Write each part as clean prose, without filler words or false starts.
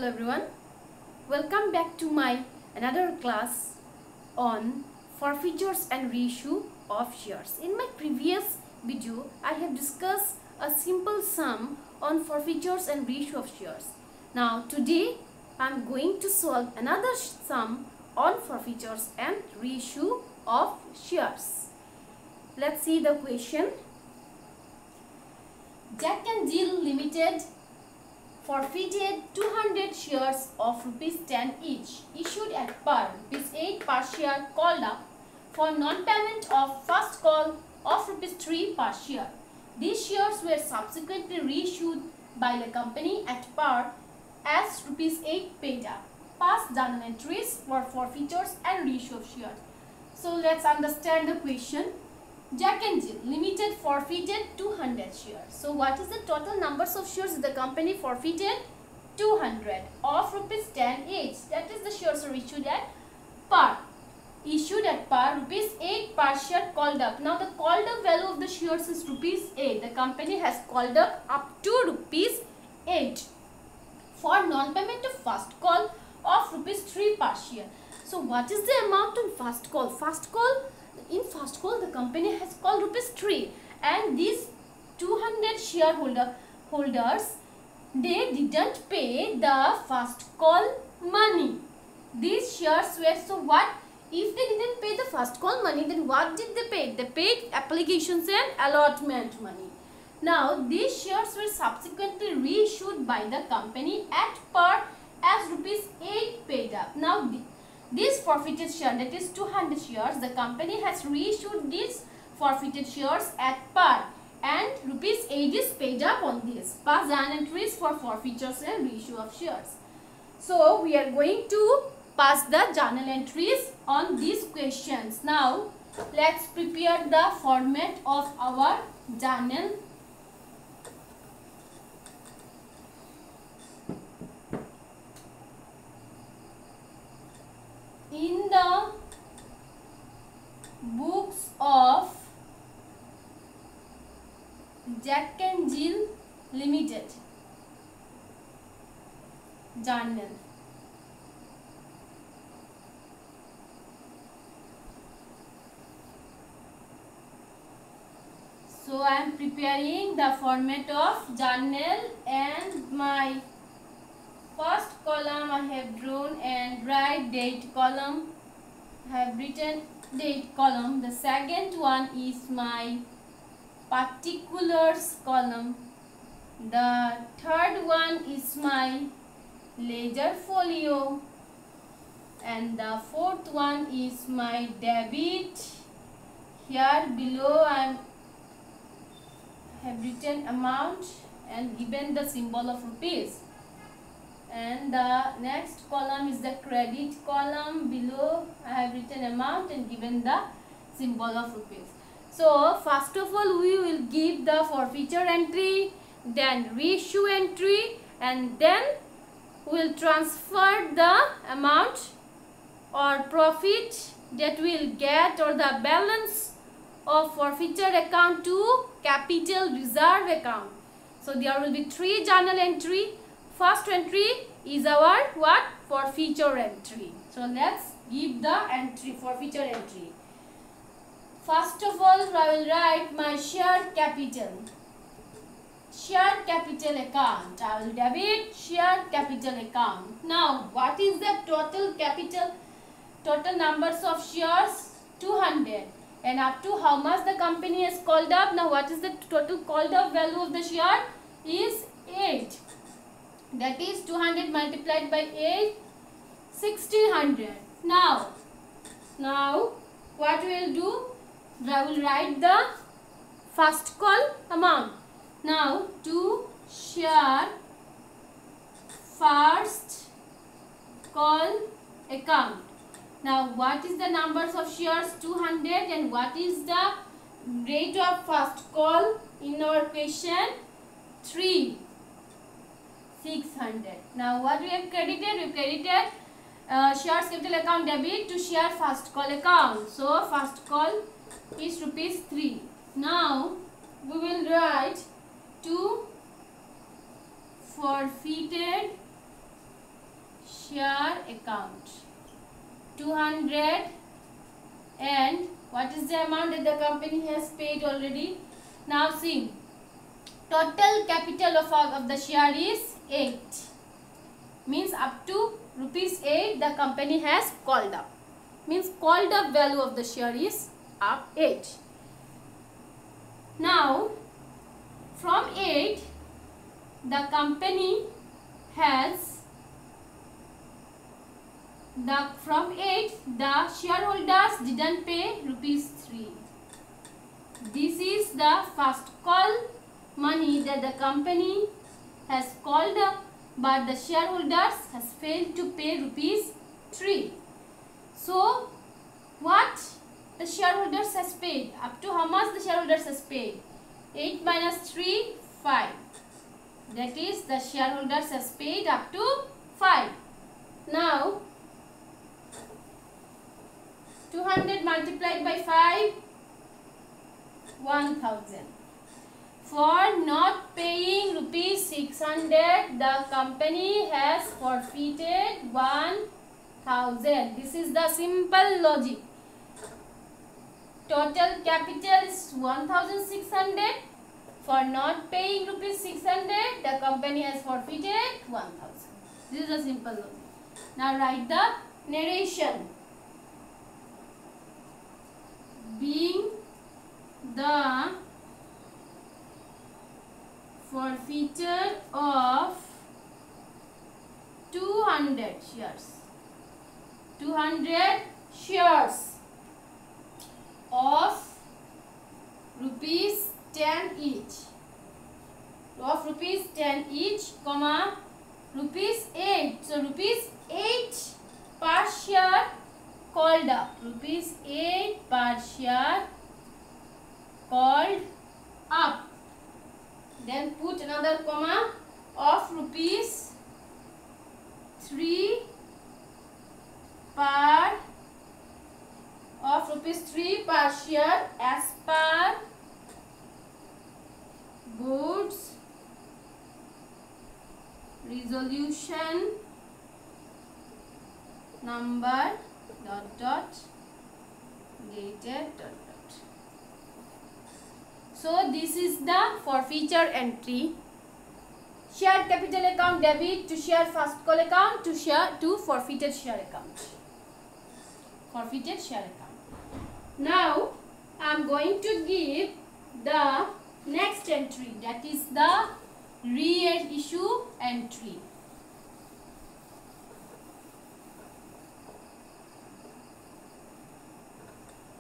Hello everyone, welcome back to my another class on forfeitures and reissue of shares. In my previous video, I have discussed a simple sum on forfeitures and reissue of shares. Now today I am going to solve another sum on forfeitures and reissue of shares. Let's see the question. Jack and Jill Limited forfeited 200 shares of rupees 10 each, issued at par rupees 8 per share, called up for non-payment of first call of rupees 3 per share. These shares were subsequently reissued by the company at par as rupees 8 paid up. Past journal entries for forfeitures and reissue of shares. So let's understand the question. Jack and Jill Limited forfeited 200 shares. So what is the total numbers of shares the company forfeited? 200 of rupees 10 each. That is the shares are issued at par. Issued at par rupees 8 per share, called up. Now the called up value of the shares is rupees 8. The company has called up to rupees 8 for non-payment of first call of rupees 3 per share. So what is the amount on first call? In first call, the company has called rupees 3, and these 200 shareholders, they didn't pay the first call money. These shares were, so what if they didn't pay the first call money, then what did they pay? They paid applications and allotment money. Now these shares were subsequently reissued by the company at par as rupees 8 paid up. Now this forfeited share, that is 200 shares, the company has reissued these forfeited shares at par, and rupees 8 is paid up on this. Past journal entries for forfeitures and reissue of shares. So we are going to pass the journal entries on these questions. Now let's prepare the format of our journal. In the books of Jack and Jill Limited journal, so I am preparing the format of journal, and my first column I have drawn and write date column. I have written date column. The second one is my particulars column. The third one is my ledger folio, and the fourth one is my debit. Here below I have written amount and given the symbol of rupees. And the next column is the credit column. Below I have written amount and given the symbol of rupees. So first of all we will give the forfeiture entry, then reissue entry, and then we will transfer the amount or profit that we will get or the balance of forfeiture account to capital reserve account. So there will be 3 journal entry. First entry is our what? Forfeiture entry. So let's give the entry, forfeiture entry. First of all I will write my share capital. Share capital account. I will debit share capital account. Now what is the total capital? Total numbers of shares 200. And up to how much the company has called up? Now what is the total called up value of the share? Is 8. That is 200 multiplied by 8, 1600. Now what we will do? I will write the first call amount. Now to share first call account. Now what is the numbers of shares? 200, and what is the rate of first call in our question? 3. 600. Now what we have credited? We credited shares capital account debit to share first call account. So first call is rupees 3. Now we will write to forfeited account. 200, and what is the amount that the company has paid already? Now see, total capital of the share is 8. Means up to rupees 8 the company has called up. Means called up value of the share is up 8. Now from 8 the company has from 8 the shareholders didn't pay rupees 3. This is the first call money that the company has called up, but the shareholders has failed to pay rupees 3. So what the shareholders has paid? Up to how much the shareholders has paid? 8 minus 3, 5. That is the shareholders has paid up to 5. Now 200 multiplied by 5, 1000. For not paying rupees 600, the company has forfeited 1000. This is the simple logic. Total capital is 1600. For not paying rupees 600, the company has forfeited 1000. This is a simple logic. Now write the narration. Being the forfeiture of 200 shares. 200 shares of rupees 10 each. Of rupees 10 each, comma, rupees 8. So rupees 8 per share called up. Rupees 8 per share called up. Then put another comma of rupees 3 per share as per board's resolution number ... dated ... So this is the forfeiture entry. Share capital account debit to share first call account to forfeited share account. Forfeited share account. Now I am going to give the next entry, that is the reissue entry.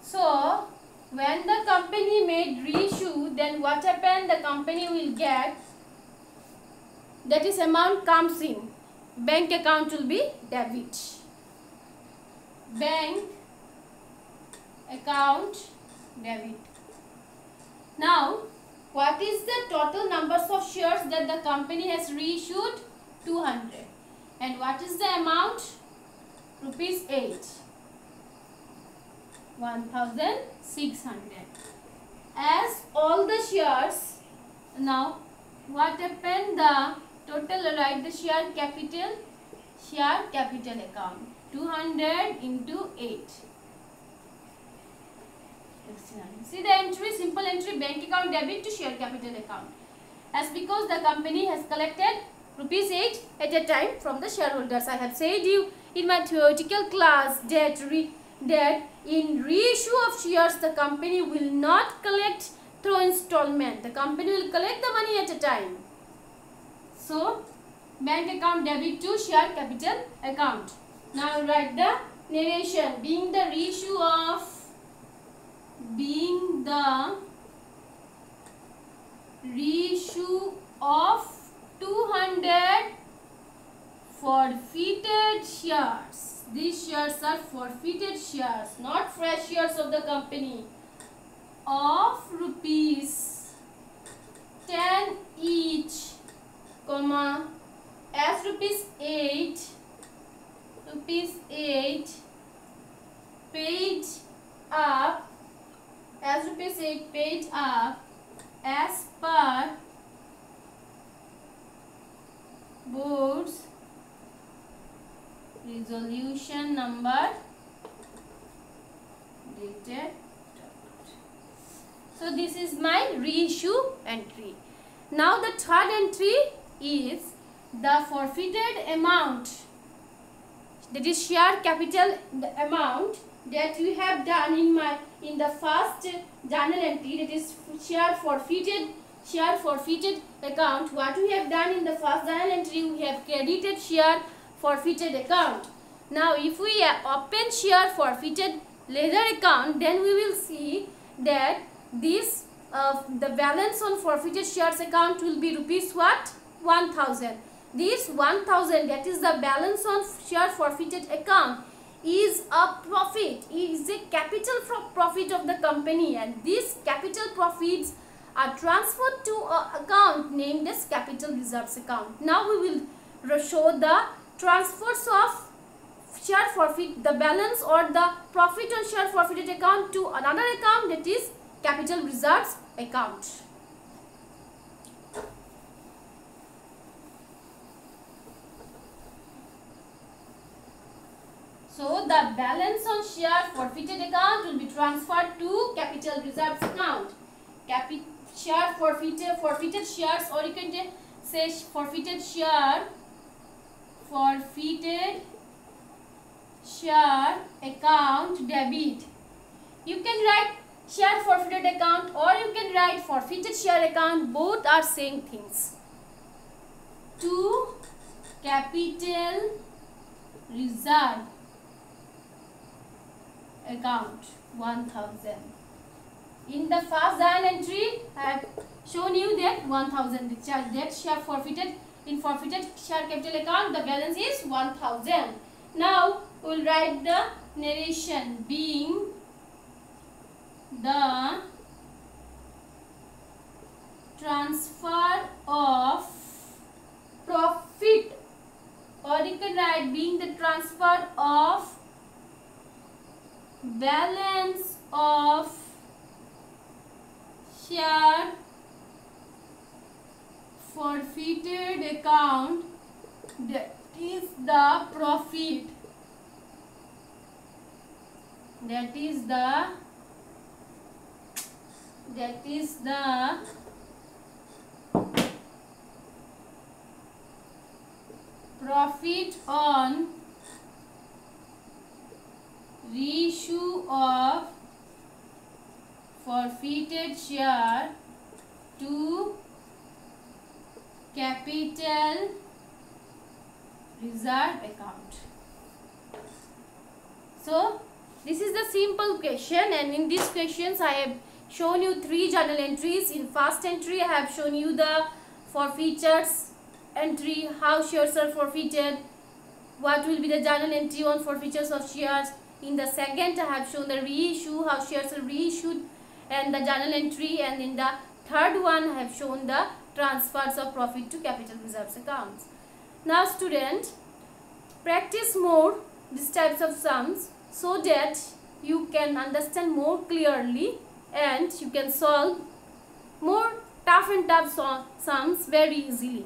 So when the company made reissue, then what happened? The company will get, that is amount comes in, bank account will be debit. Bank account debit. Now what is the total numbers of shares that the company has reissued? 200. And what is the amount? Rupees 8. 1600. As all the shares, now what happened? The total, write the share capital account, 200 into 8. See the entry, simple entry, bank account debit to share capital account. As because the company has collected rupees 8 at a time from the shareholders. I have said you in my theoretical class that in reissue of shares the company will not collect through installment. The company will collect the money at a time. So bank account debit to share capital account. Now write the narration. Being the reissue of 200 forfeited shares. These shares are forfeited shares, not fresh shares of the company, of rupees 10 each, comma, as rupees 8 paid up, as rupees 8 paid up as per board's resolution number dated. So this is my reissue entry. Now the third entry is the forfeited amount, that is share capital, the amount that we have done in the first journal entry, that is share forfeited account. What we have done in the first journal entry, we have credited share forfeited account. Now if we open share forfeited ledger account, then we will see that this the balance on forfeited shares account will be rupees what? 1000. This 1000, that is the balance on share forfeited account, is a profit, is a capital profit of the company, and these capital profits are transferred to an account named as capital reserves account. Now we will show the transfers of share forfeit, the balance or the profit on share forfeited account to another account, that is capital reserves account. So the balance on share forfeited account will be transferred to capital reserves account. Share forfeited shares, or you can say forfeited share account debit. You can write share forfeited account or you can write forfeited share account. Both are same things. To capital reserve account 1000. In the first journal entry, I have shown you that 1000 that share forfeited in forfeited share capital account. The balance is 1000. Now we will write the narration, being the transfer of profit, or you can write being the transfer of balance of share forfeited account, that is the profit, that is the profit on reissue of forfeited share to capital reserve account. So this is the simple question, and in these questions I have shown you 3 journal entries. In first entry I have shown you the forfeitures entry, how shares are forfeited, what will be the journal entry on forfeitures of shares. In the second I have shown the reissue, how shares are reissued and the journal entry, and in the third one I have shown the transfers of profit to capital reserves accounts. Now student, practice more these types of sums so that you can understand more clearly and you can solve more tough sums very easily.